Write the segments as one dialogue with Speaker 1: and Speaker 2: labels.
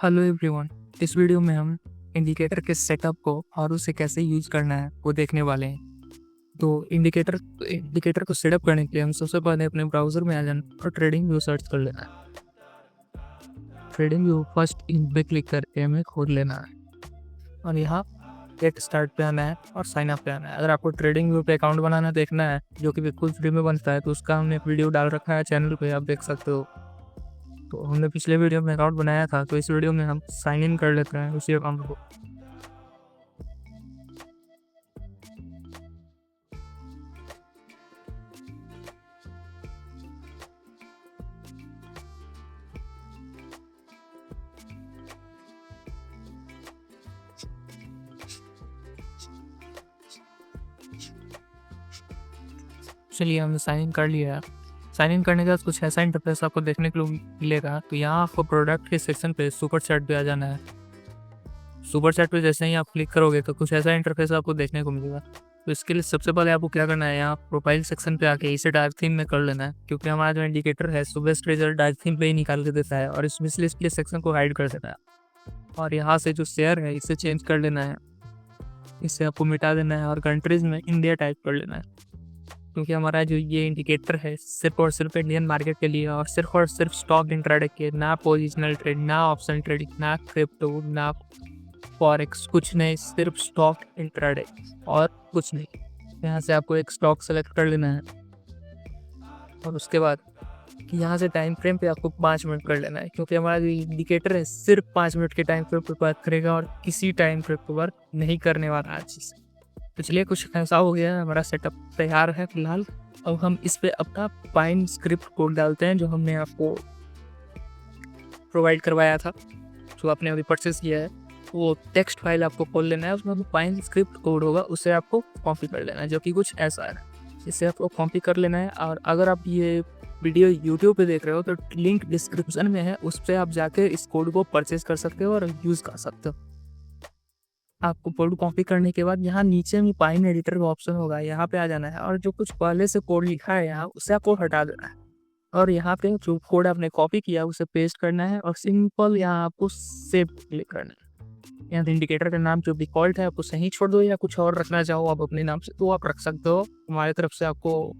Speaker 1: Hello everyone. इस video में हम इंडिकेटर के सेटअप को और उसे कैसे यूज करना है वो देखने वाले हैं। तो इंडिकेटर को सेटअप करने के लिए हम सबसे पहले अपने ब्राउज़र में आ जाना और ट्रेडिंग व्यू सर्च कर लेना है। ट्रेडिंग व्यू फर्स्ट इन पे क्लिक करके हमें खोल लेना है और यहाँ गेट स्टार्ट पे आना है और साइन अप पे आना है। अगर आपको ट्रेडिंग व्यू पे अकाउंट बनाना देखना है जो कि बिल्कुल फ्री में बनता है तो उसका हमने एक वीडियो डाल रखा है चैनल पे, आप देख सकते हो। तो हमने पिछले वीडियो में अकाउंट बनाया था, तो इस वीडियो में हम साइन इन कर लेते हैं उसी अकाउंट को। चलिए हमने साइन इन कर लिया है। साइन इन करने के बाद कुछ ऐसा इंटरफेस आपको देखने को मिलेगा। तो यहाँ आपको प्रोडक्ट के सेक्शन पे सुपर चैट पे आ जाना है। सुपर चैट पे जैसे ही आप क्लिक करोगे तो कुछ ऐसा इंटरफेस आपको देखने को मिलेगा। तो इसके लिए सबसे पहले आपको क्या करना है, यहाँ प्रोफाइल सेक्शन पे आके इसे डार्क थीम में कर लेना है, क्योंकि हमारा जो इंडिकेटर है सुबेस्ट रिजल्ट डार्क थीम पे ही निकाल के देता है और इस विश लिस्ट के सेक्शन को हाइड कर देता है। और यहाँ से जो शेयर है इसे चेंज कर लेना है, इसे आपको मिटा देना है और कंट्रीज में इंडिया टाइप कर लेना है, क्योंकि हमारा जो ये इंडिकेटर है सिर्फ और सिर्फ इंडियन मार्केट के लिए और सिर्फ स्टॉक इंट्राडे के, ना पोजिशनल ट्रेड, ना ऑप्शन ट्रेडिंग, ना क्रिप्टो, ना फॉरेक्स, कुछ नहीं, सिर्फ स्टॉक इंट्राडे और कुछ नहीं। यहाँ से आपको एक स्टॉक सेलेक्ट कर लेना है और उसके बाद यहाँ से टाइम फ्रेम पे आपको 5 मिनट कर लेना है, क्योंकि हमारा जो इंडिकेटर है सिर्फ 5 मिनट के टाइम फ्रेम पर वर्क करेगा और किसी टाइम फ्रेम पर वर्क नहीं करने वाला आज चीज़। तो चलिए कुछ ऐसा हो गया है, हमारा सेटअप तैयार है फिलहाल। अब हम इस पे अपना पाइन स्क्रिप्ट कोड डालते हैं जो हमने आपको प्रोवाइड करवाया था, जो आपने अभी परचेस किया है। वो टेक्स्ट फाइल आपको खोल लेना है, उसमें पाइन स्क्रिप्ट कोड होगा, उसे आपको कॉपी कर लेना है, जो कि कुछ ऐसा है। इसे आपको कॉपी कर लेना है और अगर आप ये वीडियो यूट्यूब पे देख रहे हो तो लिंक डिस्क्रिप्शन में है, उस पर आप जाके इस कोड को परचेज कर सकते हो और यूज़ कर सकते हो। आपको कोड कॉपी करने के बाद यहाँ नीचे में पाइन एडिटर का ऑप्शन होगा, यहाँ पे आ जाना है और जो कुछ पहले से कोड लिखा है यहाँ उसे आपको हटा देना है और यहाँ पे जो कोड आपने कॉपी किया उसे पेस्ट करना है और सिंपल यहाँ आपको सेव क्लिक करना है। यहाँ इंडिकेटर का नाम जो डिफॉल्ट है आपको सही छोड़ दो, या कुछ और रखना चाहो आप अपने नाम से तो आप रख सकते हो, हमारी तरफ से आपको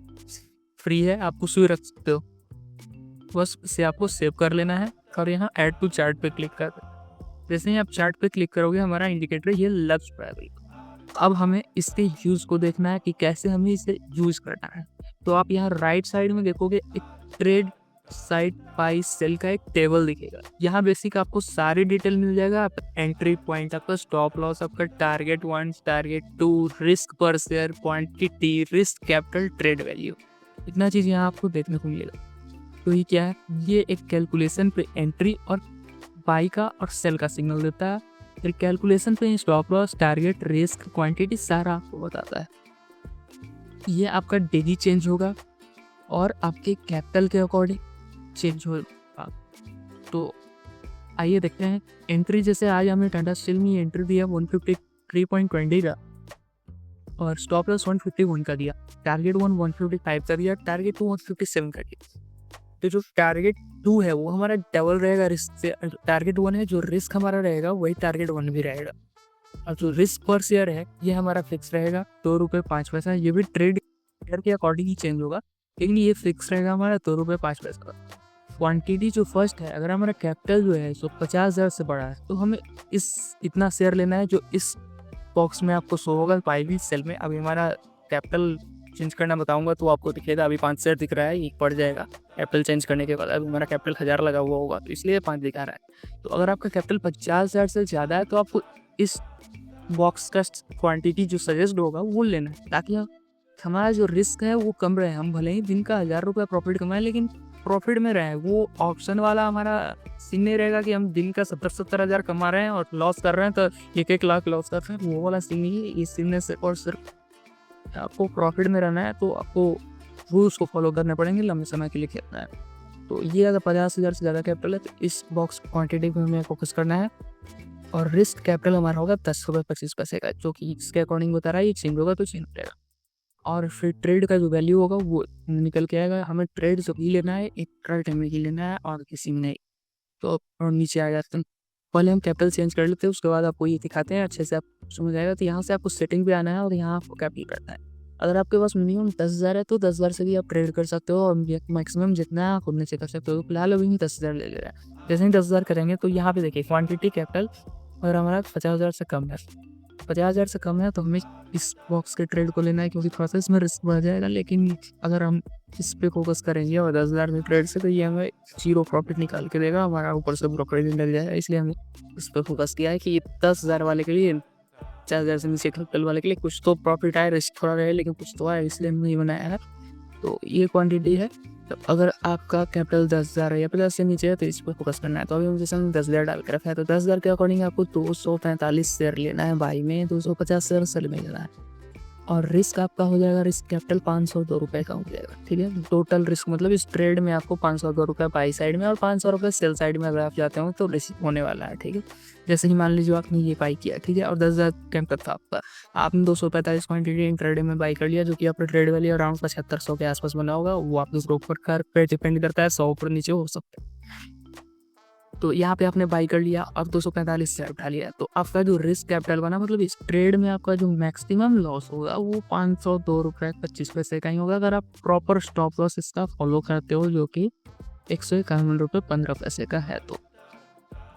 Speaker 1: फ्री है, आप कुछ भी रख सकते हो। बस इसे आपको सेव कर लेना है और यहाँ ऐड टू चार्ट पे क्लिक कर दो। जैसे ही आप चार्ट पे क्लिक करोगे हमारा इंडिकेटर ये लग चुका है। अब हमें इसके यूज़ को देखना है कि कैसे हमें इसे यूज़ करना है। तो आप यहाँ राइट साइड में देखोगे एक ट्रेड साइड बाई सेल का एक टेबल दिखेगा। यहाँ बेसिक आपको सारी डिटेल मिल जाएगा, आपका एंट्री पॉइंट, आपका स्टॉप लॉस, आपका टारगेट 1, टारगेट 2, रिस्क पर share, quantity, risk capital, trade value, इतना चीज़ यहाँ आपको देखने को मिलेगा। तो ये क्या है, ये एक कैलकुलेशन पे एंट्री और बाई का और सेल का सिग्नल देता है। फिर कैलकुलेशन पे stop loss, target, risk, quantity सारा आपको बताता है। ये आपका डेली चेंज होगा और आपके कैपिटल के अकॉर्डिंग चेंज होगा। तो आइए देखते हैं। एंट्री जैसे आज हमने टाटा स्टील में एंट्री दिया 153.20 का और स्टॉप लॉस 151 का दिया, टारगेट 155 का दिया, टारगेट 2 157 का दिया। तो जो टारगेट 2 है वो हमारा डबल रहेगा रिस्क से, टारगेट 1 है जो रिस्क हमारा रहेगा वही टारगेट 1 भी रहेगा। और जो रिस्क पर शेयर है ये हमारा फिक्स रहेगा ₹2.05। ये भी ट्रेड के अकॉर्डिंग ही चेंज होगा, लेकिन ये फिक्स रहेगा हमारा ₹2.05 का। क्वांटिटी जो फर्स्ट है, अगर हमारा कैपिटल जो है 50,000 से बड़ा है तो हमें इतना शेयर लेना है जो इस बॉक्स में आपको शो होगा पाई सेल में। अभी हमारा कैपिटल चेंज करना बताऊंगा तो आपको दिखेगा, अभी 5 शेयर दिख रहा है, ये पड़ जाएगा कैपिटल चेंज करने के बाद। अभी हमारा कैपिटल 1000 लगा हुआ होगा तो इसलिए 5 दिखा रहा है। तो अगर आपका कैपिटल 50,000 से ज़्यादा है तो आपको इस बॉक्स का क्वांटिटी जो सजेस्ट होगा वो लेना है, ताकि हमारा जो रिस्क है वो कम रहे। हम भले ही दिन का 1000 रुपये प्रॉफिट कमाएं लेकिन प्रॉफिट में रहे। वो ऑप्शन वाला हमारा सीन नहीं रहेगा कि हम दिन का 70 हज़ार कमा रहे हैं और लॉस कर रहे हैं तो 1 लाख लॉस कर रहे हैं, वो वाला सीन नहीं है। इस सीन में सिर्फ और सिर्फ आपको प्रॉफिट में रहना है, तो आपको रूल्स को फॉलो करने पड़ेंगे, लंबे समय के लिए खेलना है। तो ये अगर 50,000 से ज़्यादा कैपिटल है तो इस बॉक्स क्वांटिटी पे हमें फोकस करना है। और रिस्क कैपिटल हमारा होगा ₹10.25 का, जो कि इसके अकॉर्डिंग बता रहा है, ये चेंज होगा तो चेंज रहेगा। और फिर ट्रेड का जो वैल्यू होगा वो निकल के आएगा। हमें ट्रेड जो ही लेना है एक ट्रेड में ही लेना है और किसी में नहीं। तो और नीचे आ जाते हैं पहले हम कैपिटल चेंज कर लेते हैं, उसके बाद आपको ये दिखाते हैं, अच्छे से आप समझ आएगा। तो यहाँ से आपको सेटिंग पे आना है और यहाँ आपको कैपिटल करना है। अगर आपके पास मिनिमम 10,000 है तो 10,000 से भी आप ट्रेड कर सकते हो, और मैक्सिमम जितना है आप उतने से कर सकते हो। फिलहाल अभी 10,000 ले रहा है। जैसे ही 10,000 करेंगे तो यहाँ पे देखिए क्वांटिटी कैपिटल, अगर हमारा 50,000 से कम है, 50,000 से कम है तो हमें इस बॉक्स के ट्रेड को लेना है, क्योंकि थोड़ा सा इसमें रिस्क बढ़ जाएगा। लेकिन अगर हम इस पे फोकस करेंगे और 10,000 में ट्रेड से, तो ये हमें 0 प्रॉफिट निकाल के देगा, हमारा ऊपर से ब्रोकरेज मिल जाएगा। इसलिए हमने इस पर फोकस किया है कि 10,000 वाले के लिए, 4,000 से नीचे कैपिटल वाले के लिए कुछ तो प्रॉफिट आए, रिस्क थोड़ा रहे लेकिन कुछ तो आए, इसलिए हमने ये बनाया है। तो ये क्वांटिटी है। तो अगर आपका कैपिटल 10,000 है या 50 से नीचे है तो इस पर फोकस करना है। तो अभी जैसे हमने 10,000 डाल के रखा है, तो 10,000 के अकॉर्डिंग आपको 245 शेयर लेना है, बाई में 250 शेयर सेल में लेना है। और रिस्क आपका हो जाएगा, रिस्क कैपिटल 502 रुपये का हो जाएगा, ठीक है। टोटल रिस्क मतलब इस ट्रेड में आपको 502 रुपये बाई साइड में और 500 रुपये सेल साइड में अगर आप जाते हो तो रिस्क होने वाला है, ठीक है। जैसे ही मान लीजिए आपने ये बाई किया, ठीक है, और 10,000 कैपिटल था आपका, आपने 245 क्वांटिटी इंट्राडे में बाई कर लिया, जो कि आपका ट्रेड वैल्यू अराउंड 7500 के आसपास बना होगा। वो आप दूसरे ऊपर पे डिपेंड करता है, 100 ऊपर नीचे हो सकता है। तो यहाँ पे आपने बाई कर लिया और 245 से उठा लिया, तो आपका जो रिस्क कैपिटल बना, मतलब इस ट्रेड में आपका जो मैक्सिमम लॉस होगा वो 502 रुपये 25 पैसे का ही होगा, अगर आप प्रॉपर स्टॉप लॉस इसका फॉलो करते हो, जो कि 151 रुपये 15 पैसे का है।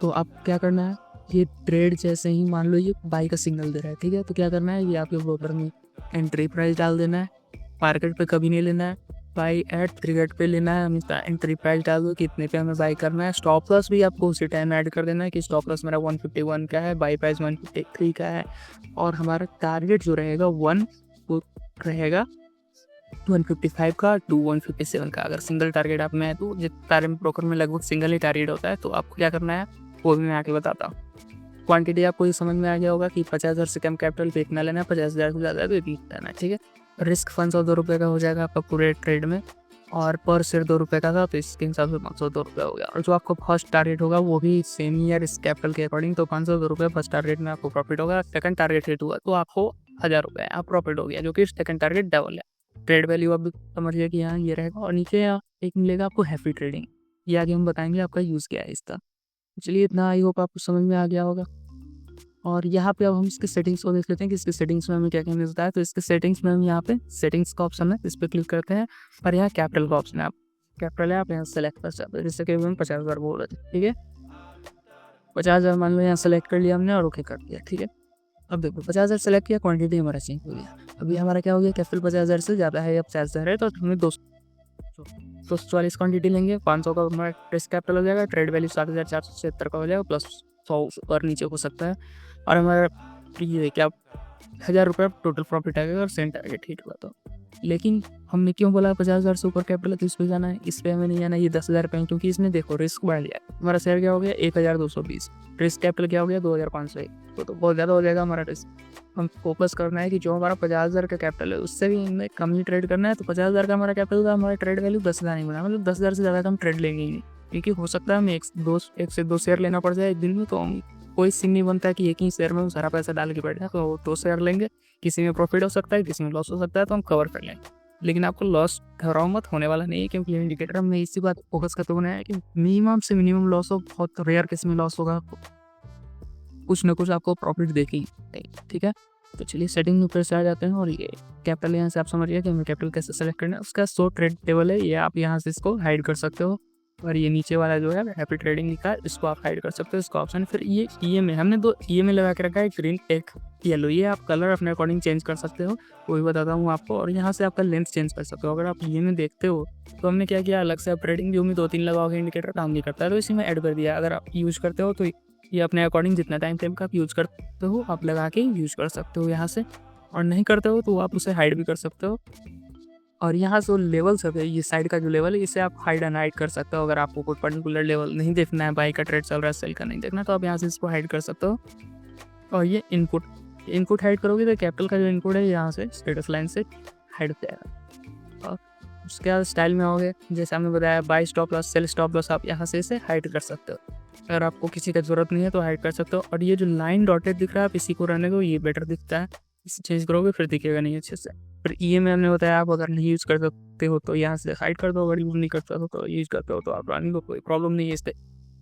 Speaker 1: तो आप क्या करना है, ये ट्रेड जैसे ही मान लो ये बाई का सिग्नल दे रहा है, ठीक है, तो क्या करना है, ये आपके ब्रोकर में एंट्री प्राइस डाल देना है। मार्केट पे कभी नहीं लेना है, बाई एट ट्रिगर्ड पे लेना है। हम इसका एंट्री प्राइस डाल दो कितने पे हमें बाई करना है। स्टॉप लॉस भी आपको उसी टाइम ऐड कर देना है कि स्टॉप लॉस मेरा 151 का है, बाई प्राइस 153 का है, और हमारा टारगेट जो रहेगा 1 वो रहेगा 155 का टू 157 का। अगर सिंगल टारगेट आप में है तो जितने ब्रोकर में लगभग सिंगल ही टारगेट होता है, तो आपको क्या करना है वो भी मैं आके बताता हूँ। क्वांटिटी आपको ये समझ में आ गया होगा कि 50,000 से कम कैपिटल पे इतना लेना है, 50,000 से ज़्यादा तो इतना लेना है, ठीक है। रिस्क 502 रुपये का हो जाएगा आपका पूरे ट्रेड में, और पर शेयर 2 रुपये का था, तो इसके हिसाब से 502 रुपये हो गया। और जो आपको फर्स्ट टारगेट होगा वो भी सेम ही है रिस्क कैपिटल के अकॉर्डिंग, तो 502 रुपये फर्स्ट टारगेट में आपको प्रॉफिट होगा। सेकंड टारगेट हिट हुआ तो आपको 1,000 रुपये आप प्रॉफिट हो गया, जो कि सेकंड टारगेट डबल है। ट्रेड वैल्यू अब समझिए कि यहाँ ये रहेगा, और नीचे यहाँ एक मिलेगा आपको हैप्पी ट्रेडिंग, ये आगे हम बताएंगे आपका यूज़ क्या है इसका। चलिए इतना आई होप आपको समझ में आ गया होगा। और यहाँ पे अब हम इसके सेटिंग्स को देख लेते हैं कि इसके सेटिंग्स में हमें क्या क्या मिलता है। तो इसके सेटिंग्स में हम यहाँ पे सेटिंग्स का ऑप्शन है, इस पर क्लिक करते हैं, और यहाँ कैपिटल का ऑप्शन है, आप कैपिटल है आप यहाँ सेलेक्ट कर सकते हैं। जैसे कि हम 50,000 बोल रहे थे, ठीक है, 50,000 मान लो यहाँ सेलेक्ट कर लिया हमने और ओके कर दिया, ठीक है। अब देखो 50,000 सेलेक्ट किया, क्वांटिटी हमारा चेंज हो गया। अभी हमारा क्या हो गया, कैपिटल 50,000 से ज़्यादा है या 50,000 है, तो हमने 244 क्वांटिटी लेंगे, 500 का हमारा रिस्क कैपिटल हो जाएगा, ट्रेड वैल्यू 7,476 का हो जाएगा, प्लस 100 और नीचे हो सकता है, और हमारा ये क्या 1,000 रुपये टोटल प्रॉफिट आएगा अगर सेम टारगेट हिट हुआ तो। लेकिन हमने क्यों बोला 50,000 से ऊपर कैपिटल है तो इस पे जाना है, इस पे हमें नहीं जाना, ये 10,000 पे, क्योंकि इसने देखो रिस्क बढ़ लिया। हमारा शेयर क्या हो गया 1,220, रिस्क कैपिटल क्या हो गया 2,501, तो बहुत ज़्यादा हो जाएगा हमारा रिस्क। हम फोकस करना है कि जो हमारा 50,000 का कैपिटल है उससे भी हमें कम ही ट्रेड करना है। तो 50,000 का हमारा कैपिटल था, हमारा ट्रेड वैल्यू 10,000 नहीं बना, मतलब 10,000 से ज़्यादा का हम ट्रेड लेंगे ही नहीं, क्योंकि हो सकता है हमें एक से दो शेयर लेना पड़ जाए एक दिन में, तो हम कोई सीन नहीं बनता है कि एक ही शेयर में हम सारा पैसा डाल के बैठे हैं। तो 2 शेयर लेंगे, किसी में प्रॉफिट हो सकता है किसी में लॉस हो सकता है, तो हम कवर कर लेंगे। लेकिन आपको लॉस घबराओ मत, होने वाला नहीं है, क्योंकि इंडिकेटर में इसी बात फोकस करते हुए है कि मिनिमम से मिनिमम लॉस हो, बहुत रेयर केस में लॉस होगा, कुछ ना कुछ आपको प्रॉफिट देखेगी, ठीक है। तो चलिए सेटिंग में फिर से आ जाते हैं, और ये कैपिटल यहाँ से आप समझिए कि हमें कैपिटल कैसे सेलेक्ट करना है। उसका 100 ट्रेड टेबल है, ये आप यहाँ से इसको हाइड कर सकते हो, और ये नीचे वाला जो है हैप्पी ट्रेडिंग लिखा है इसको आप हाइड कर सकते हो, इसका ऑप्शन। फिर ये EMA हमने 2 EMA लगा के रखा है, ग्रीन एक येलो, ये आप कलर अपने अकॉर्डिंग चेंज कर सकते हो, वो भी बताता हूँ आपको। और यहाँ से आपका लेंथ चेंज कर सकते हो। अगर आप EMA देखते हो तो हमने क्या किया, अलग से आप ट्रेडिंग व्यू में 2-3 लगाओगे, इंडिकेटर काम नहीं करता है, तो इसी में ऐड कर दिया। अगर आप यूज़ करते हो तो ये अपने अकॉर्डिंग जितना टाइम फ्रेम का आप यूज़ करते हो आप लगा के यूज़ कर सकते हो यहाँ से, और नहीं करते हो तो आप उसे हाइड भी कर सकते हो। और यहाँ से लेवल्स है, ये साइड का जो लेवल है इसे आप हाइड एंड हाइड कर सकते हो। अगर आपको कोई पर्टिकुलर लेवल नहीं देखना है, बाई का ट्रेड चल रहा है सेल का नहीं देखना, तो आप यहाँ से इसको हाइड कर सकते हो। और ये इनपुट हाइड करोगे तो कैपिटल का जो इनपुट है यहाँ से स्टेटस लाइन से हाइड हो जाएगा। और उसके बाद स्टाइल में आओगे, जैसे हमने बताया buy stop loss sell stop loss, आप यहाँ से इसे हाइड कर सकते हो। अगर आपको किसी का ज़रूरत नहीं है तो हाइड कर सकते हो। और ये जो लाइन डॉटेड दिख रहा है आप इसी को रहने दो, ये बेटर दिखता है, इसे चेंज करोगे फिर दिखेगा नहीं अच्छे से। फिर EMA हमने बताया आप अगर नहीं यूज़ कर सकते हो तो यहाँ से हाइड कर दो, अगर यूज़ नहीं करते हो तो यूज़ करते हो तो आप रनिंग को कोई प्रॉब्लम नहीं है इस पर।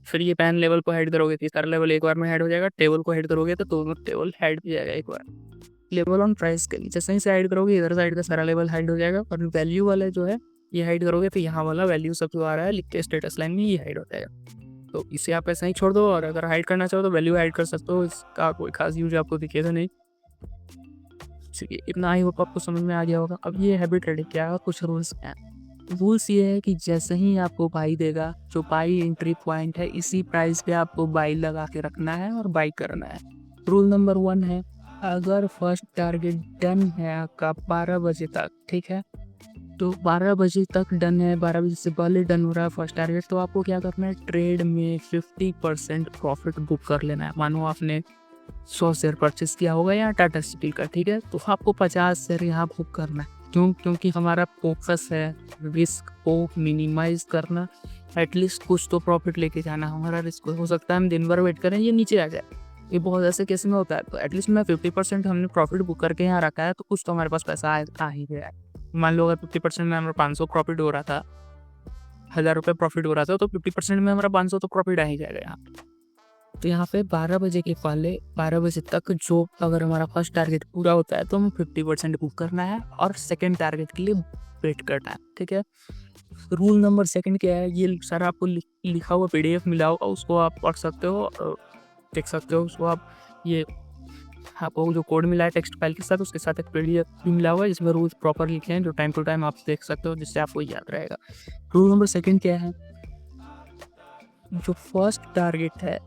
Speaker 1: फिर ये पैन लेवल को हेड करोगे, तीसरा लेवल एक बार में हेड हो जाएगा। टेबल को हेड करोगे तो दोनों टेबल हेड हो जाएगा एक बार। लेवल ऑन प्राइस के लिए जैसे ही से हाइड करोगे इधर साइड का सारा लेवल हाइड हो जाएगा, और वैल्यू वाला जो है ये हाइड करोगे तो यहाँ वाला वैल्यू सब जो आ रहा है लिख के स्टेटस लाइन में ये हाइड हो जाएगा। तो इसे आप ऐसा ही छोड़ दो, और अगर हाइड करना चाहो तो वैल्यू हाइड कर सकते हो, इसका कोई खास यूज आपको दिखेगा नहीं। चलिए इतना आई होप आपको समझ में आ गया होगा। अब ये हैबिट ट्रेडिंग क्या है, कुछ रूल्स हैं। रूल्स ये है कि जैसे ही आपको बाई देगा, जो बाई एंट्री पॉइंट है इसी प्राइस पे आपको बाई लगा के रखना है और बाई करना है। रूल नंबर 1 है, अगर फर्स्ट टारगेट डन है आपका 12 बजे तक, ठीक है, तो 12 बजे तक डन है, 12 बजे से पहले डन हो रहा है फर्स्ट टारगेट, तो आपको क्या करना है, ट्रेड में 50% प्रॉफिट बुक कर लेना है। मानो आपने 100 शेयर परचेस किया होगा या टाटा स्टील का, ठीक है, तो आपको 50 शेयर यहाँ बुक करना है। क्यों? क्योंकि हमारा फोकस है रिस्क को मिनिमाइज करना, एटलीस्ट कुछ तो प्रॉफिट लेके जाना। हमारा रिस्क हो सकता है हम दिन भर वेट करें ये नीचे आ जाए, ये बहुत ऐसे केस में होता है। तो एटलीस्ट मैं 50% हमने प्रॉफिट बुक करके यहाँ रखा है, तो कुछ तो हमारे पास पैसा आ ही गया है। मान लो अगर 50% में हमारा 500 प्रॉफिट हो रहा था, 1000 रुपये प्रॉफिट हो रहा था, तो 50% में हमारा 500 तो प्रॉफिट आ ही जाएगा यहाँ। तो यहाँ पे 12 बजे के पहले 12 बजे तक जो अगर हमारा फर्स्ट टारगेट पूरा होता है तो हमें 50% बुक करना है और सेकंड टारगेट के लिए वेट करना है, ठीक है। रूल नंबर 2 क्या है, ये सारा आपको लिखा हुआ PDF मिला होगा, उसको आप पढ़ सकते हो और देख सकते हो। उसको आप ये आपको जो कोड मिला है टेक्स्ट फाइल के साथ, उसके साथ एक PDF भी मिला हुआ है जिसमें रूल्स प्रॉपर लिखे हैं, जो टाइम टू टाइम आप देख सकते हो, जिससे आपको याद रहेगा। रूल नंबर 2 क्या है, जो फर्स्ट टारगेट है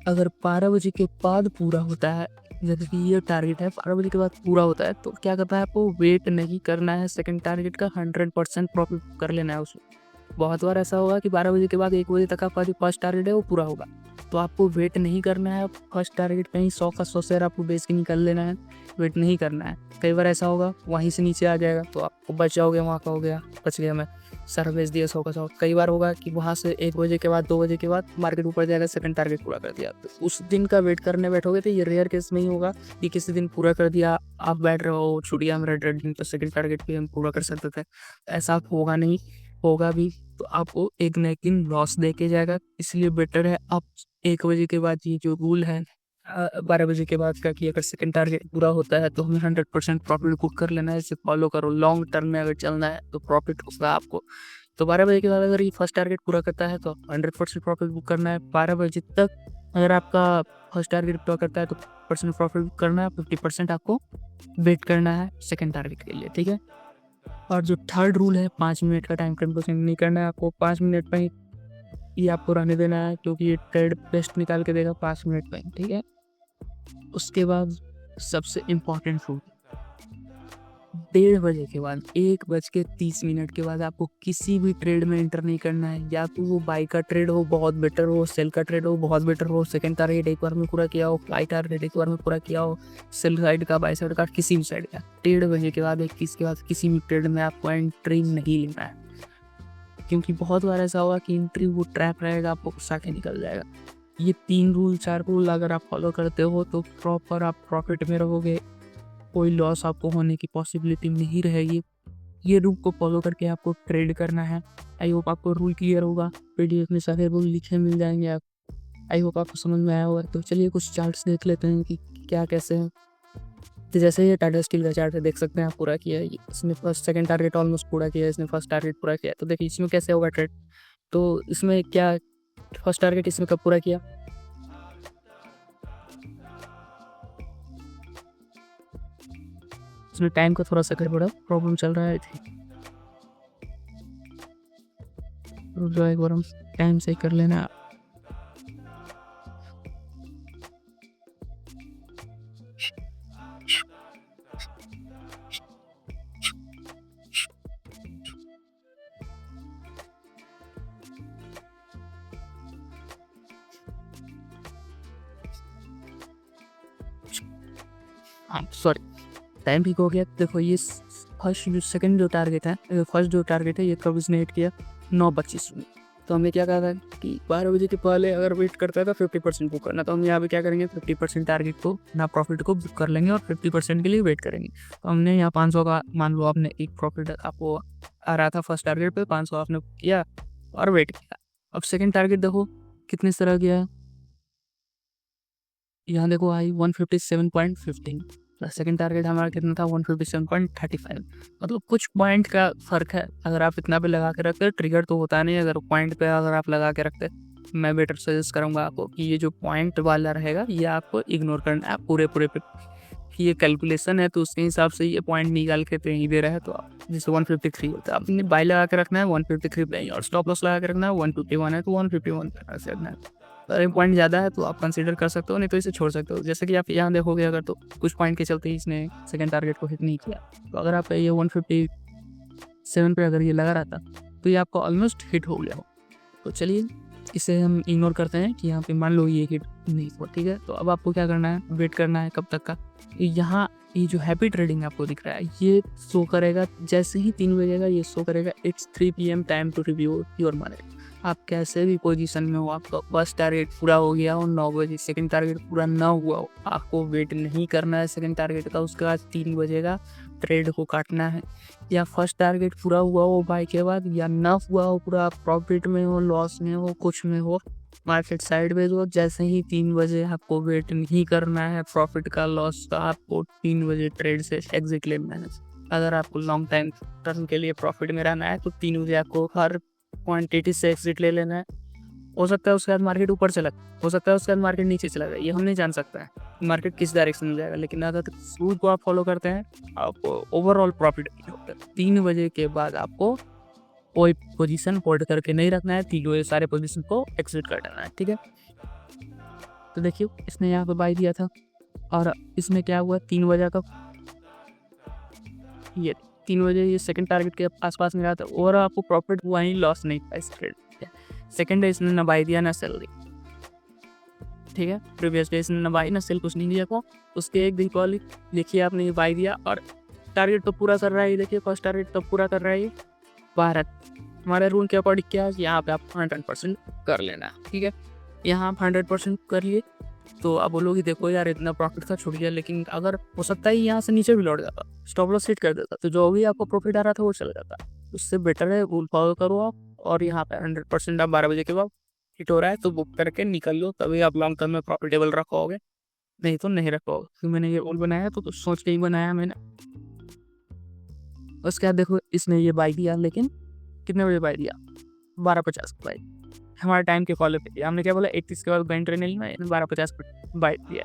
Speaker 1: अगर 12 बजे के बाद पूरा होता है, जैसे कि ये टारगेट है 12 बजे के बाद पूरा होता है, तो क्या करना है, आपको वेट नहीं करना है सेकंड टारगेट का, 100% प्रॉफिट कर लेना है उसमें। बहुत बार ऐसा होगा कि 12 बजे के बाद 1 बजे तक आपका जो फर्स्ट टारगेट है वो पूरा होगा, तो आपको वेट नहीं करना है। फर्स्ट टारगेट पे ही 100 का 100 शेयर आपको बेच के निकल लेना है, वेट नहीं करना है। कई बार ऐसा होगा वहीं से नीचे आ जाएगा तो आपको बच जाओगे, वहाँ का हो गया बच गया, मैं सारा बेच दिया 100 का 100। कई बार होगा कि वहाँ से 1 बजे के बाद 2 बजे के बाद मार्केट ऊपर जाएगा, सेकंड टारगेट पूरा कर दिया, तो उस दिन का वेट करने बैठोगे तो ये रेयर केस में ही होगा कि किसी दिन पूरा कर दिया, आप बैठ रहे हो छुट्टियाँ मेरा ट्रेडिंग तो सेकंड टारगेट भी हम पूरा कर सकते थे। ऐसा होगा नहीं, होगा भी तो आपको एक न एक दिन लॉस दे के जाएगा। इसलिए बेटर है आप 1 बजे के बाद, ये जो रूल है 12 बजे के बाद का, कि अगर सेकंड टारगेट पूरा होता है तो हमें 100% प्रॉफिट बुक कर लेना है। इसे फॉलो करो, लॉन्ग टर्म में अगर चलना है तो प्रॉफिट होगा आपको। तो 12 बजे के बाद अगर ये फर्स्ट टारगेट पूरा करता है तो 100% प्रॉफिट बुक करना है। 12 बजे तक अगर आपका फर्स्ट टारगेट पूरा करता है तो % प्रॉफिट बुक करना है, 50% आपको वेट करना है सेकंड टारगेट के लिए, ठीक है। और जो थर्ड रूल है 5 मिनट का टाइम फ्रेम को सेंड नहीं करना है आपको, 5 मिनट में ये आपको रहने देना है, क्योंकि ये ट्रेड बेस्ट निकाल के देगा 5 मिनट में, ठीक है। उसके बाद सबसे इम्पोर्टेंट रूल, 1:30 बजे के बाद 1:30 के बाद आपको किसी भी ट्रेड में एंटर नहीं करना है। या तो वो बाई का ट्रेड हो बहुत बेटर हो, सेल का ट्रेड हो बहुत बेटर हो, सेकंड टारगेट एक बार में पूरा किया हो, बाई टारगेट एक बार में पूरा किया हो, सेल साइड का बाई साइड का किसी भी साइड का, 1:30 बजे के बाद 21 के बाद किसी भी ट्रेड में आपको एंट्री नहीं लेना है। क्योंकि बहुत बार ऐसा होगा कि एंट्री वो ट्रैप रहेगा, आपको गुस्सा के निकल जाएगा। ये 3 रूल 4 रूल अगर आप फॉलो करते हो तो प्रॉपर आप प्रॉफिट में रहोगे, कोई लॉस आपको होने की पॉसिबिलिटी नहीं रहेगी। ये रूल को फॉलो करके आपको ट्रेड करना है। आई होप आपको रूल क्लियर होगा, PDF में सारे रूल लिखे मिल जाएंगे आप। आई होप आपको समझ में आया होगा। तो चलिए कुछ चार्ट्स देख लेते हैं कि क्या कैसे हैं। तो जैसे ये टाटा स्टील का चार्ट है, देख सकते हैं आप पूरा किया है, इसने फर्स्ट सेकंड टारगेट ऑलमोस्ट पूरा किया है, इसने फर्स्ट टारगेट पूरा किया। तो देखिए इसमें कैसे होगा ट्रेड, तो इसमें क्या फर्स्ट टारगेट इसमें कब पूरा किया, इसमें टाइम का थोड़ा सा गड़बड़ा प्रॉब्लम चल रहा है, रुक जाओ एक बार, हम टाइम सही कर लेना। हाँ सॉरी, टाइम ठीक हो गया। देखो ये फर्स्ट जो सेकंड जो टारगेट है, फर्स्ट जो टारगेट है ये कब इसने हिट किया, 9:25 में। तो हमने क्या कहा था कि 12 बजे के पहले अगर वेट करता है तो 50% बुक करना। तो हम यहाँ पे क्या करेंगे, 50% टारगेट को ना प्रॉफिट को बुक कर लेंगे और 50% के लिए वेट करेंगे। तो हमने यहाँ 500 का, मान लो आपने एक प्रॉफिट आपको आ रहा था फर्स्ट टारगेट पे, 500 आपने किया और वेट किया। अब सेकेंड टारगेट देखो कितने इस तरह गया, यहाँ देखो आई 157.15, सेकंड टारगेट हमारा कितना था 157.35, मतलब कुछ पॉइंट का फ़र्क है। अगर आप इतना भी लगा के रखते ट्रिगर तो होता नहीं, अगर पॉइंट पे अगर आप लगा के रखते मैं बेटर सजेस्ट करूँगा आपको कि ये जो पॉइंट वाला रहेगा ये आपको इग्नोर करना है पूरे पे। ये कैलकुलेशन है तो उसके हिसाब से ये पॉइंट निकाल के कहीं दे रहा है, तो आप जैसे 153 होता है आपने बाई लगा के रखना है 153 पे ही, और स्टॉप लॉस लगा के रखना है 151 है तो 151 पे ऐसे रखना है। अगर पॉइंट ज़्यादा है तो आप कंसीडर कर सकते हो, नहीं तो इसे छोड़ सकते हो। जैसे कि आप यहाँ देखोगे अगर तो कुछ पॉइंट के चलते ही इसने सेकंड टारगेट को हिट नहीं किया, तो अगर आप ये 157 पे अगर ये लगा रहता तो ये आपको ऑलमोस्ट हिट हो गया हो। तो चलिए इसे हम इग्नोर करते हैं कि यहाँ पे मान लो ये हिट नहीं हुआ, ठीक है। तो अब आपको क्या करना है, वेट करना है कब तक का। यहाँ ये जो हैप्पी ट्रेडिंग आपको दिख रहा है ये शो करेगा जैसे ही 3 बजेगा, ये शो करेगा it's 3 PM time to review your market. आप कैसे भी पोजीशन में हो, आपका फर्स्ट टारगेट पूरा हो गया हो 9 बजे, सेकंड टारगेट पूरा ना हुआ हो, आपको वेट नहीं करना है सेकंड टारगेट का, उसके बाद 3 बजेगा ट्रेड को काटना है। या फर्स्ट टारगेट पूरा हुआ हो बाई के बाद, या ना हुआ हो पूरा, आप प्रॉफिट में हो, लॉस में हो, कुछ में हो, मार्केट साइडवेज हो, जैसे ही 3 बजे आपको वेट नहीं करना है प्रॉफिट का लॉस का, आपको 3 बजे ट्रेड से एग्जिट लेना है। अगर आपको लॉन्ग टाइम टर्म के लिए प्रॉफिट में रहना है तो 3 बजे आपको हर क्वांटिटी से एग्जिट ले लेना है। हो सकता है उसके बाद मार्केट ऊपर चला, हो सकता है उसके बाद मार्केट नीचे चला जाए, ये हम नहीं जान सकता है मार्केट किस डायरेक्शन में जाएगा, लेकिन अगर रूल को आप फॉलो करते हैं आपको ओवरऑल प्रॉफिट होता है। 3 बजे के बाद आपको कोई पोजीशन होल्ड करके नहीं रखना है, 3 बजे सारे पोजीशन को एग्जिट कर देना है, ठीक है। तो देखिए इसने यहाँ पे बाई दिया था और इसमें क्या हुआ, 3 बजे का ये 3 बजे ये सेकंड टारगेट के आसपास में रहा था और आपको प्रॉफिट हुआ ही, लॉस नहीं था इस ट्रेड। सेकंड डे इसने ना बाई दिया ना सेल दी, ठीक है। प्रीवियस डे इसने ना बाई ना सेल कुछ नहीं दिया को, उसके एक दिन कॉल देखिए आपने ये बाई दिया और टारगेट तो पूरा कर रहा है। देखिए फर्स्ट टारगेट तो पूरा कर रहा है भारत। हमारे रूल के अकॉर्डिंग क्या है, यहाँ पे आप 100% कर लेना, ठीक है। यहाँ आप 100% करिए तो आप बोलोगे देखो यार इतना प्रॉफिट था छूट गया, लेकिन अगर हो सकता है यहाँ से नीचे भी लौट जाता, स्टॉप लॉस हिट कर देता, तो जो भी आपको प्रॉफिट आ रहा था वो चला जाता। उससे बेटर है रूल फॉलो करो आप, और यहाँ पे 100% आप 12 बजे के बाद हिट हो रहा है तो बुक करके निकल लो, तभी आप लॉन्ग टर्म में प्रॉफिटेबल रखोगे, नहीं तो नहीं रखोगे। क्योंकि मैंने ये रूल बनाया तो सोच के ही बनाया मैंने। उसके बाद देखो इसने ये बाई दिया, लेकिन कितने बजे बाई दिया, 12:50 को बाई। हमारे टाइम के फॉलो पे हमने क्या बोला 31 के बाद बैंक ट्रेनिंग में 12:50 पर बाई दिया।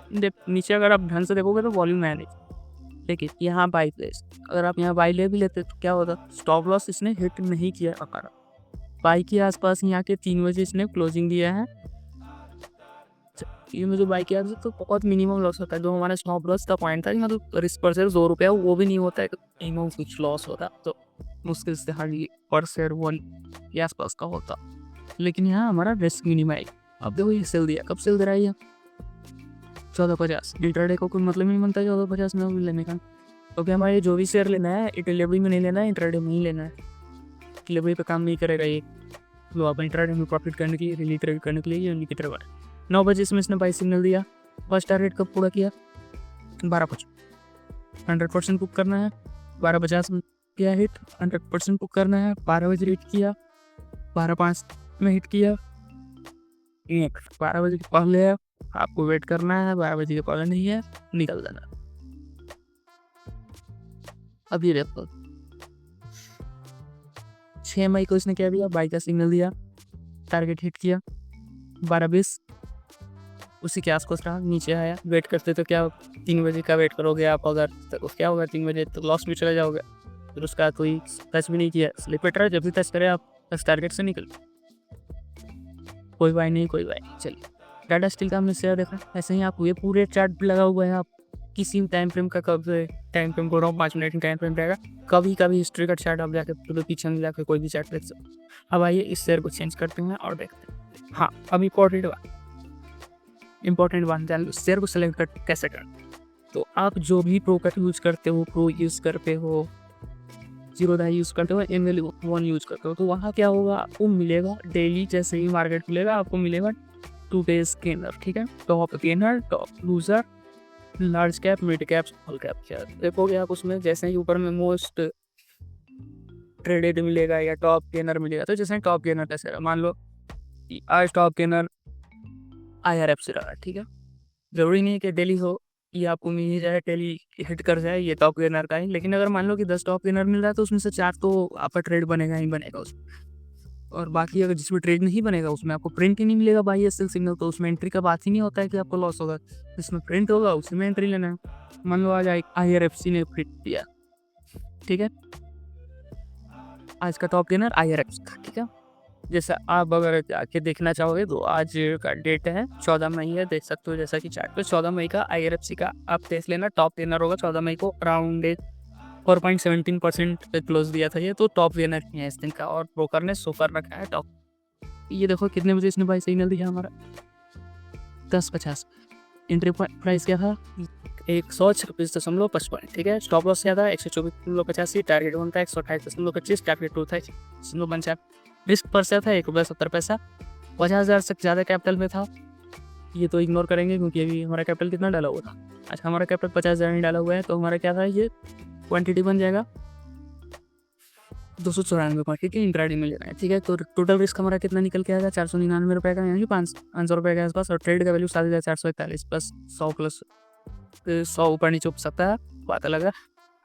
Speaker 1: नीचे अगर आप ढंग से देखोगे तो वॉल्यूम है नहीं, लेकिन यहाँ बाई प्लेस, अगर आप यहाँ बाई ले भी लेते तो क्या होता, स्टॉप लॉस इसने हिट नहीं किया हमारा। बाई के आसपास यहाँ के 3 बजे इसने क्लोजिंग दिया है, ये मुझे बाई किया तो बहुत मिनिमम लॉस होता है। जो हमारा स्टॉप लॉस का पॉइंट था मतलब रिस्क पर शेयर 2 रुपया, वो भी नहीं होता है, मिनिमम कुछ लॉस होता तो मुश्किल से हार्डली पर शेयर 1 के आसपास का होता, लेकिन यहाँ हमारा रिस्क मिनिमाइज। अब देखो ये सेल दिया, कब सेल दे रहा है, 14:50। इंटरडे को कोई मतलब नहीं बनता 14:50 में लेने का, क्योंकि हमारे जो भी शेयर लेना है डिलीवरी में नहीं लेना है, इंटरडे में ही लेना है। डिलीवरी पे काम नहीं करेगा ये, तो आप इंटरडे में प्रॉफिट करने के लिए, रिली ट्रेड करने के लिए ये की तरफ 9 बजे इसमें इसने बाई सिग्नल दिया। फर्स्ट टारगेट कब पूरा किया, 12:50, 100% बुक करना है। 12:50 में किया हिट, 100% बुक करना है। 12 बजे हिट किया, 12:05 में हिट किया, 12 बजे के पहले है आपको वेट करना है, 12 बजे के पहले नहीं है निकल जाना। अब ये देखो 6 मई को इसने क्या दिया, बाई का सिग्नल दिया, टारगेट हिट किया, 12:20 उसी के आसपास रहा, नीचे आया। वेट करते तो क्या 3 बजे का वेट करोगे आप, अगर तो क्या होगा 3 बजे तो लॉस भी चले जाओगे। फिर उसका कोई टच भी नहीं किया, स्लिप बेटर है जब भी टच करे आप बस टारगेट से निकल, कोई बाई नहीं कोई बाई नहीं। चलिए टाटा स्टील का हमने शेयर देखा, ऐसे ही आप ये पूरे चार्ट भी लगा हुआ है, आप किसी टाइम फ्रेम का, कब टाइम फ्रेम को रहा हूँ 5 मिनट टाइम फ्रेम रहेगा, कभी कभी हिस्ट्री का चार्ट आप जाकर पूरे पीछे में जाकर कोई भी चार्ट देख सकते। अब आइए इस शेयर को चेंज करते हैं और देखते हैं। हाँ अब इम्पोर्टेंट बात जान लो, शेयर को सेलेक्ट कर कैसे करते। तो आप जो भी प्रो कट यूज़ करते हो, प्रो यूज़ करते हो, जीरो डाई यूज़ करते हो, ML1 यूज़ करते हो, तो वहाँ क्या होगा, आपको मिलेगा डेली जैसे ही मार्केट खुलेगा आपको मिलेगा 2 डेज गेनर, ठीक है। Top gainer, top loser, large cap, mid cap, small cap share देखोगे आप, उसमें जैसे ही ऊपर में मोस्ट ट्रेडेड मिलेगा या टॉप गेनर मिलेगा। तो जैसे टॉप गेनर का शेयर मान लो आज टॉप गेनर IRFC रहा, ठीक है। ज़रूरी नहीं है कि डेली हो, ये आपको मिल ही जाए, डेली हिट कर जाए, ये टॉप गेनर का ही। लेकिन अगर मान लो कि 10 टॉप गेनर मिल रहा है तो उसमें से 4 तो आपका ट्रेड बनेगा ही बनेगा उसमें, और बाकी अगर जिसमें ट्रेड नहीं बनेगा उसमें आपको प्रिंट ही नहीं मिलेगा बाई एस सेल सिग्नल, तो उसमें एंट्री का बात ही नहीं होता है कि आपको लॉस होगा। जिसमें प्रिंट होगा उसी में एंट्री लेना है। मान लो आज IRFC ने प्रिंट दिया, ठीक है, आज का टॉप गेनर IRFC का, ठीक है। जैसा आप अगर जाके देखना चाहोगे तो आज का डेट है 14 मई है, देख सकते हो जैसा कि चार्ट पे 14 मई का IRFC का आप देख लेना। टॉप गेनर होगा 14 मई को अराउंड 4.17% पे क्लोज दिया था ये, तो टॉप गेनर है इस दिन का, और ब्रोकर ने सो कर रखा है टॉप। ये देखो कितने बजे इसने बाई सिग्नल दिया हमारा, 10:50। एंट्री प्राइस क्या था 126.55, ठीक है। स्टॉप लॉस क्या था 124.85, टारगेट वन था 128.25, टारगेट टू था 1.55। रिस्क पर से था ₹1.70। 50,000 से ज़्यादा कैपिटल में था, ये तो इग्नोर करेंगे क्योंकि अभी हमारा कैपिटल कितना डाला हुआ था। अच्छा, हमारा कैपिटल 50,000 ही डाला हुआ है, तो हमारा क्या था, ये क्वांटिटी बन जाएगा 294 क्वांटिटी इंट्राडे में लेना है, ठीक है। तो टोटल रिस्क हमारा कितना निकल के आएगा 499 रुपये का, यानी कि 500 रुपये के आसपास, और ट्रेड का वैल्यू 7,441 प्लस 100 प्लस 100 ऊपर नीचे हो सकता है, बात अलग है।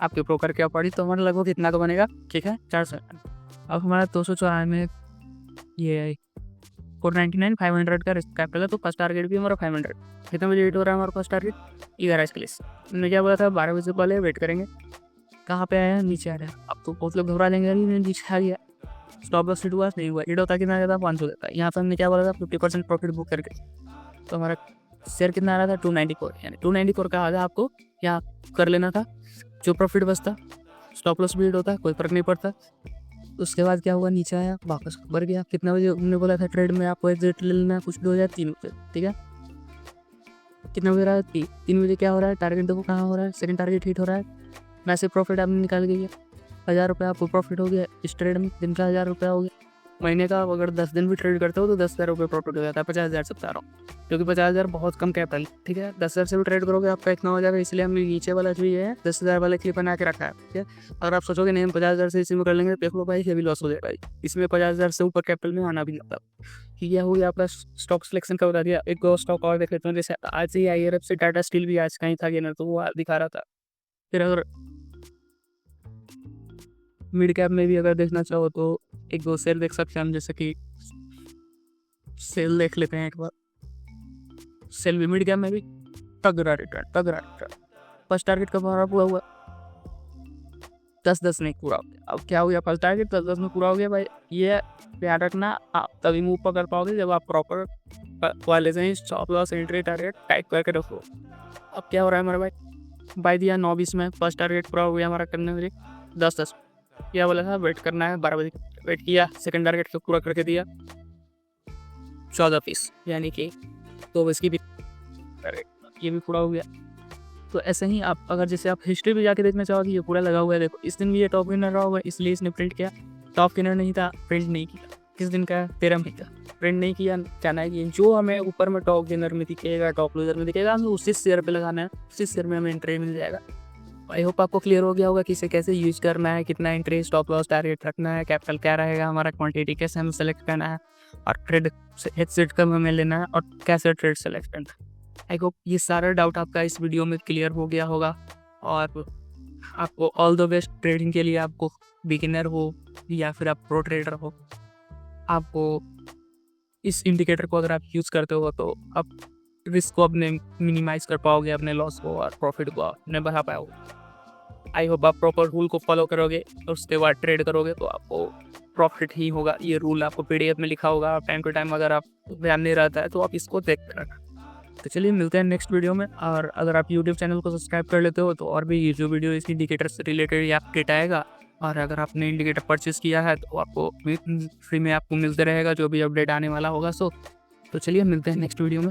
Speaker 1: आपके ब्रोकर क्या पड़ी तो हमारा लगभग इतना तो बनेगा, ठीक है, 400। अब हमारा 294 में ये 499 500 का रिस्क कैपिटल है, तो फर्स्ट टारगेट भी हमारा 500। कितने बजे वेट हो रहा है हमारा फर्स्ट टारगेट 11 के लिए। मैंने क्या बोला था 12 बजे से पहले वेट करेंगे। कहाँ पे आया, नीचे आ रहा है। अब तो बहुत लोग घबरा लेंगे, नहीं नीचे आ गया, स्टॉप लॉस हिट हुआ, नहीं हुआ। हिट होता कितना था 500 देता। यहाँ पर हमने क्या बोला था 50% प्रॉफिट बुक करके, तो हमारा शेयर कितना आ रहा था 294, यानी 294 का आधा आपको यहाँ कर लेना था। जो प्रॉफिट बचता, स्टॉप लॉस भी हिट होता, कोई फर्क नहीं पड़ता। उसके बाद क्या हुआ, नीचे आया, वापस बढ़ गया। कितना बजे हमने बोला था ट्रेड में आपको एग्जिट ले लेना, कुछ भी हो जाए 3 बजे, ठीक है। कितना बजे रहा है 3 बजे, क्या हो रहा है, टारगेट देखो कहाँ हो रहा है, सेकंड टारगेट हिट हो रहा है। मैसेज प्रॉफिट आपने निकाल गई है, 1000 रुपये आपको प्रॉफिट हो गया इस ट्रेड में, दिन का 1000 रुपये हो गया। महीने का अगर 10 दिन भी ट्रेड करते हो तो 10,000 रुपये प्रॉफिट हो जाता है, 50,000 से बता रहा हूँ, क्योंकि 50,000 बहुत कम कैपिटल, ठीक है। 10,000 से भी ट्रेड करोगे आपका इतना हो जाएगा, इसलिए हमने नीचे वाला जो ये है 10,000 वाला क्लिप बना के रखा है, ठीक है। अगर आप सोचोगे नहीं हम 50,000 से इसी में कर लेंगे, देख लो भाई ये भी लॉस हो जाएगा। इसमें 50,000 से ऊपर कैपिटल में आना भी नहीं होता। यह हो गया आपका स्टॉक सिलेक्शन का बता दिया। एक दो स्टॉक और देख लेते हैं, जैसे आज ही IRFC से टाटा स्टील भी आज कहीं था गेनर, तो वो दिखा रहा था। फिर अगर मिड कैप में भी अगर देखना चाहो तो एक दो सेल देख सकते हैं हम, जैसे कि सेल देख लेते हैं एक बार। सेल भी मिड कैप में भी तगड़ा रिटर्न। फर्स्ट टारगेट कब हमारा पूरा हुआ 10-10 नहीं पूरा हो गया। अब क्या हो गया, फर्स्ट टारगेट 10-10 में पूरा हो गया भाई। ये ध्यान रखना, आप तभी मूव पकड़ पाओगे जब आप प्रॉपर वाले से stop loss entry target type करके रखो। अब क्या हो रहा है हमारा भाई दिया 9:20 में फर्स्ट टारगेट पूरा हो गया हमारा, करने में 10-10 क्या बोला था, वेट करना है 12 बजे, वेट किया, सेकंड टारगेट को पूरा करके दिया 14 पीस, यानी कि 2 बजे की भी ये भी पूरा हो गया। तो ऐसे ही आप अगर जैसे आप हिस्ट्री भी जाके देखना चाहोगे, ये पूरा लगा हुआ है, देखो इस दिन भी ये टॉप गेनर रहा हुआ है, इसलिए इसने प्रिंट किया। टॉप गेनर नहीं था, प्रिंट नहीं किया। किस दिन का 13 मई का, प्रिंट नहीं किया। कहना है कि जो हमें ऊपर में टॉप गेनर में दिखेगा, टॉप लूजर में दिखेगा, हमें उसी शेयर पे लगाना है, उसी शेयर में हमें एंट्री मिल जाएगा। आई होप आपको क्लियर हो गया होगा कि इसे कैसे यूज करना है, कितना एंट्री, स्टॉप लॉस, टारगेट रखना है, कैपिटल क्या रहेगा हमारा, क्वांटिटी कैसे हमें सेलेक्ट करना है, और ट्रेड एग्जिट कब हमें लेना है, और कैसे ट्रेड सेलेक्ट करना है। आई होप ये सारा डाउट आपका इस वीडियो में क्लियर हो गया होगा, और आपको ऑल द बेस्ट ट्रेडिंग के लिए। आपको बिगिनर हो या फिर आप प्रो ट्रेडर हो, आपको इस इंडिकेटर को अगर आप यूज़ करते हो तो आप रिस्क को अपने मिनिमाइज कर पाओगे, अपने लॉस को और प्रॉफिट को अपने बढ़ा पाओगे। आई होप आप प्रॉपर रूल को फॉलो करोगे और उसके बाद ट्रेड करोगे तो आपको प्रॉफिट ही होगा। ये रूल आपको PDF में लिखा होगा, टाइम टू टाइम अगर आप ध्यान नहीं रहता है तो आप इसको देखते रहना। तो चलिए मिलते हैं नेक्स्ट वीडियो में, और अगर आप YouTube चैनल को सब्सक्राइब कर लेते हो तो और भी जो वीडियो इस इंडिकेटर से रिलेटेड या अपडेट आएगा, और अगर आपने इंडिकेटर परचेस किया है तो आपको फ्री में आपको मिलते रहेगा जो भी अपडेट आने वाला होगा। तो चलिए मिलते हैं नेक्स्ट वीडियो में।